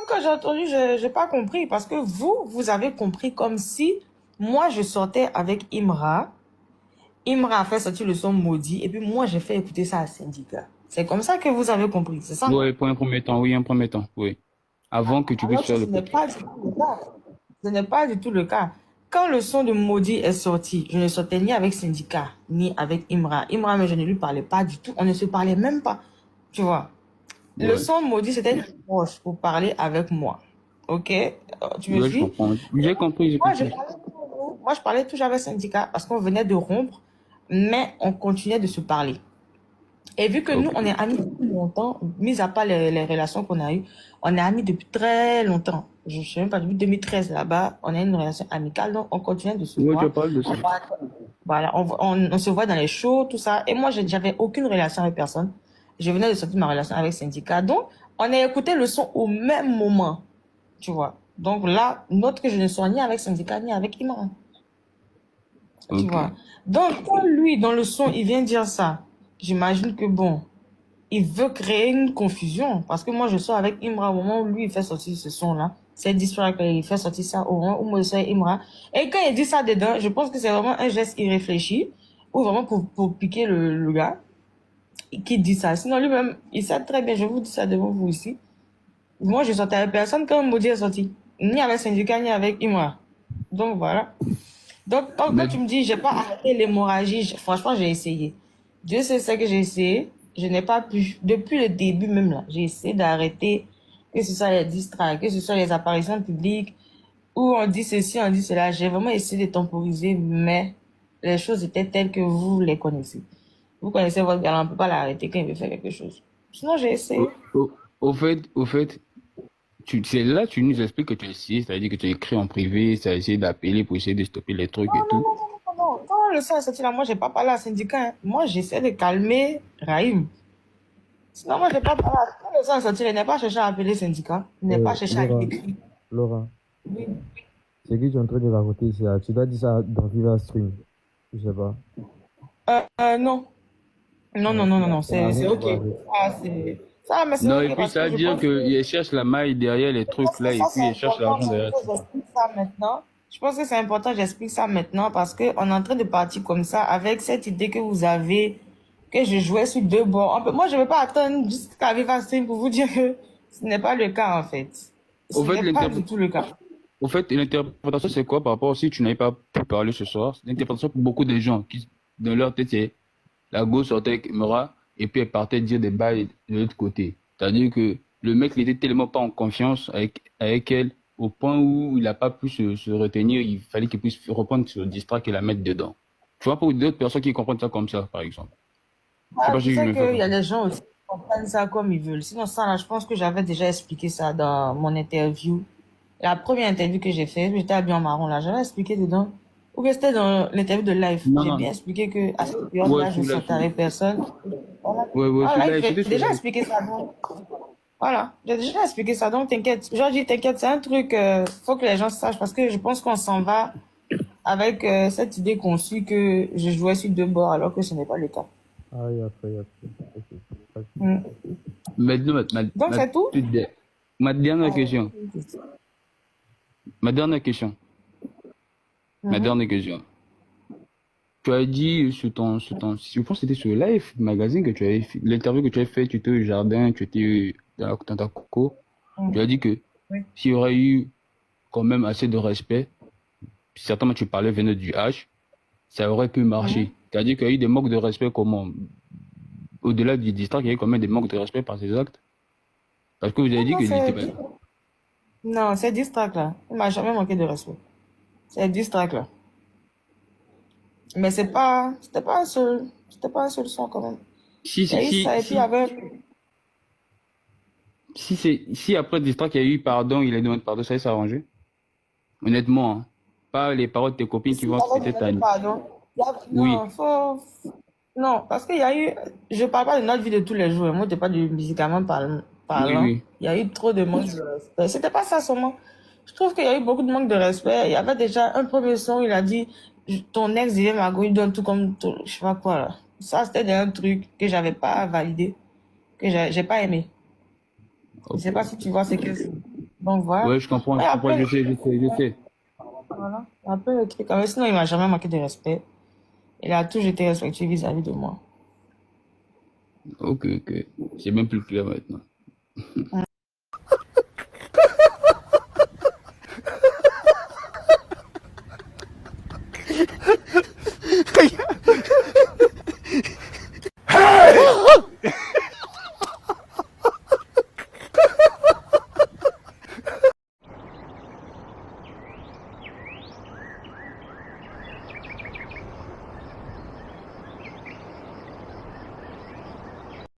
quand j'ai entendu, je n'ai pas compris parce que vous avez compris comme si moi, je sortais avec Imra. Imra a fait sortir le son maudit et puis moi, j'ai fait écouter ça à Syndicat. C'est comme ça que vous avez compris, c'est ça? Oui, pour un premier temps, oui, un premier temps, oui. Avant que tu puisses Alors que faire ce le n'est podcast. pas du tout le cas. Ce n'est pas du tout le cas. Quand le son de Maudit est sorti, je ne sortais ni avec Syndicat, ni avec Imra. Imra, mais je ne lui parlais pas du tout. On ne se parlait même pas. Tu vois. Le Ouais. son Maudit, c'était une approche pour parler avec moi. OK? Tu me Ouais, je suis? comprends. J'ai compris, j'ai Moi, je compris. parlais toujours, moi, je parlais toujours avec Syndicat parce qu'on venait de rompre, mais on continuait de se parler. Et vu que nous, on Ok. est amis depuis longtemps, mis à part les relations qu'on a eues, on est amis depuis très longtemps. Je ne sais même pas, depuis 2013 là-bas, on a une relation amicale, donc on continue de se Ouais, tu voir. parles de ça. Voilà, on se voit dans les shows, tout ça. Et moi, j'avais aucune relation avec personne. Je venais de sortir ma relation avec Syndicat. Donc, on a écouté le son au même moment, tu vois. Donc là, note que je ne sors ni avec Syndicat, ni avec Imran, tu Ok. vois. Donc, quand lui, dans le son, il vient dire ça, j'imagine que bon, il veut créer une confusion parce que moi je sors avec Imra au moment où lui il fait sortir ce son-là. C'est d'histoire qu'il fait sortir ça au moment où moi je sors avec Imra. Et quand il dit ça dedans, je pense que c'est vraiment un geste irréfléchi ou vraiment pour piquer le gars qui dit ça. Sinon lui-même, il sait très bien, je vous dis ça devant vous ici. Moi je sortais avec personne quand Maudit est sorti. Ni avec Syndicat, ni avec Imra. Donc voilà. Donc, quand tu Mais, me dis, j'ai pas arrêté l'hémorragie, franchement, j'ai essayé. Dieu sait ce que j'ai essayé. Je n'ai pas pu. Depuis le début même là, j'ai essayé d'arrêter, que ce soit les distracts, que ce soit les apparitions publiques, où on dit ceci, on dit cela. J'ai vraiment essayé de temporiser, mais les choses étaient telles que vous les connaissez. Vous connaissez votre gars, on ne peut pas l'arrêter quand il veut faire quelque chose. Sinon, j'ai essayé. au fait, c'est là tu nous expliques que tu as essayé, c'est-à-dire que tu as écrit en privé, tu as essayé d'appeler pour essayer de stopper les trucs et tout. Non, quand le sang est sorti là, moi, j'ai pas parlé à syndicat, hein. Moi, j'essaie de calmer Raïm. Sinon, moi, je n'ai pas parlé à quand le sang est sorti, il n'est pas cherché à appeler syndicat. Il n'est pas cherché à Laura, écrire. Laura, Oui. ce que tu es en train de raconter ici, là, tu dois dire ça dans Viva Stream. Je sais pas. Non. Non, non, Ouais, non, ça non, non, n'a c'est rien à OK. voir avec. Ça, mais c'est Non, OK et puis parce ça que veut je dire pense que, qu'il cherche la maille derrière les trucs là, et ça, c'est puis il cherche important. l'argent C'est derrière que ça. j'explique ça maintenant. Je pense que c'est important, j'explique ça maintenant parce qu'on est en train de partir comme ça avec cette idée que vous avez, que je jouais sur deux bords. Moi, je ne vais pas attendre jusqu'à Viva Stream pour vous dire que ce n'est pas le cas en fait. Au Ce fait, n'est pas du tout le cas. l'interprétation, c'est quoi par rapport si tu n'avais pas pu parler ce soir? L'interprétation pour beaucoup de gens qui, dans leur tête, c'est la gauche sortait avec Mura et puis elle partait dire des bails de l'autre côté. C'est-à-dire que le mec, il était tellement pas en confiance avec elle au point où il n'a pas pu se retenir. Il fallait qu'il puisse reprendre sur le distract et la mettre dedans. Tu vois, pour d'autres personnes qui comprennent ça comme ça, par exemple. Je sais Ah, pas tu si je sais me fais qu'il y a comprendre. des gens aussi qui comprennent ça comme ils veulent. Sinon, ça, là, je pense que j'avais déjà expliqué ça dans mon interview. La première interview que j'ai faite, j'étais habillée en marron, là. J'avais expliqué dedans. Ou bien c'était dans l'interview de live. Non, J'ai non. bien expliqué que à cette Ouais, période-là, je celui-là, sortais avec personne. Voilà. ouais, ouais, En live, celui-là, j'ai c'était déjà celui-là. expliqué ça. Donc, voilà. J'ai déjà expliqué ça. Donc, t'inquiète. Genre, dis, t'inquiète, c'est un truc, faut que les gens sachent parce que je pense qu'on s'en va avec cette idée conçue que je jouais sur deux bords alors que ce n'est pas le cas. Ah, il y a fait, il y a fait. Ok, pas de souci. Mm. Maintenant, Donc, c'est tout? ma dernière question. Ma dernière question. Ma Mhm. dernière question. Tu as dit je pense que c'était sur Life Magazine que tu avais fait, l'interview que tu as fait, tu étais au jardin, tu étais dans ta coco. Tu Mm. as dit que Oui. s'il y aurait eu quand même assez de respect, certainement tu parlais venant du H, ça aurait pu Mhm. marcher. Tu as dit qu'il y a eu des manques de respect comment, au-delà du district, il y a eu quand même des manques de respect par ces actes. Parce que vous avez Non, dit non, que j'étais pas. non, c'est distract là. Il m'a jamais manqué de respect. C'est distract là. Mais c'était pas un seul son quand même. Si, Il y si, a eu si, ça et puis il y si, avait. si après le district, il y a eu pardon, il a demandé pardon, ça allait s'arranger. Honnêtement, hein. Pas les paroles de tes copines qui S'il vont avait peut-être demandé à. pardon. Oui, Non, non, parce qu'il y a eu. Je parle pas de notre vie de tous les jours. Moi, je pas de médicaments oui, parlant. oui. Il y a eu trop de manque de respect. C'était pas ça seulement. Je trouve qu'il y a eu beaucoup de manque de respect. Il y avait déjà un premier son, il a dit ton ex vient Margot, il donne tout comme tout, je sais pas quoi là. Ça, c'était un truc que j'avais pas validé, que j'ai pas aimé. Je Ok, sais pas si ok. tu vois ce que c'est. Donc voilà. Ouais, je comprends, Et je après, sais, je sais. voilà. Après le truc, mais sinon, il m'a jamais manqué de respect. Il a toujours été respectueux vis-à-vis de moi. Ok, ok. C'est même plus clair maintenant.